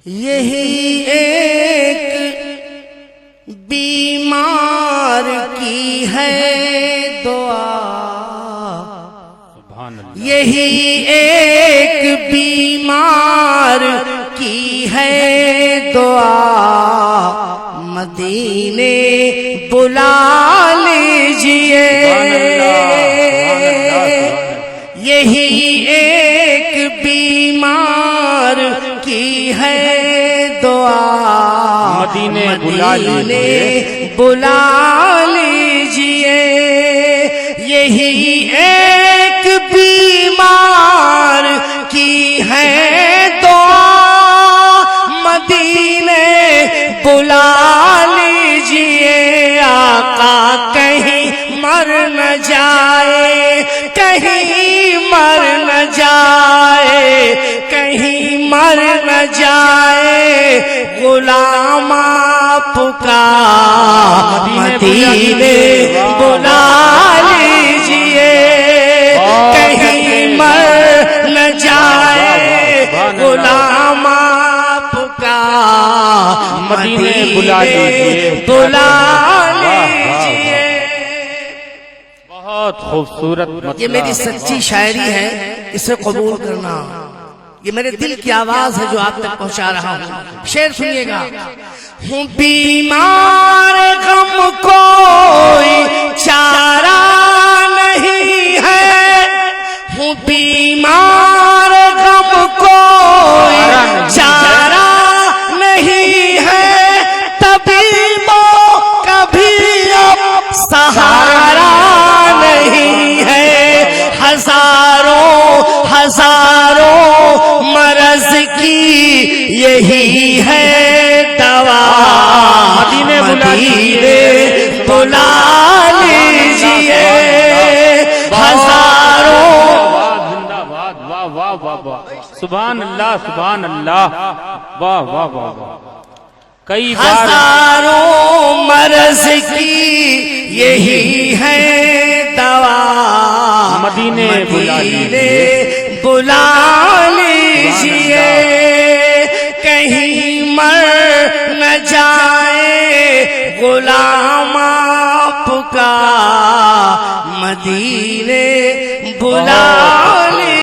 یہی ایک بیمار کی ہے دعا، یہی ایک بیمار کی ہے دعا، مدینے بلا لیجئے۔ یہی ایک بیمار کی ہے دعا، مدینے بلا لیجئے۔ یہی ایک بیمار کی ہے دعا، مدینے بلا لیجئے۔ آقا کہیں مر نہ جائے، کہیں مر نہ جائے، کہیں مر نہ جائے غلام آپ کا، مدینے بلا لیجئے۔ کہیں مر نہ جائے غلام آپ کا، مدینے بلا لیجئے۔ بہت خوبصورت، یہ میری سچی شاعری ہے، اسے قبول کرنا۔ یہ میرے دل کی آواز ہے جو آپ تک پہنچا رہا ہوں۔ شعر سنیے گا۔ ہوں بیمار غم کوئی چارہ نہیں ہے، ہوں بیمار غم کوئی چارہ نہیں ہے، طبیبوں کبھی اب سہارا نہیں ہے۔ ہزاروں مرض کی یہی ہے دوا، مدینے بلا لیجئے۔ سبحان اللہ، سبحان اللہ، واہ واہ واہ۔ کئی ہزاروں مرض کی یہی ہے دوا، مدینے بلا لیجئے۔ کہیں مر نہ جائے غلام آپ کا، مدینے بلا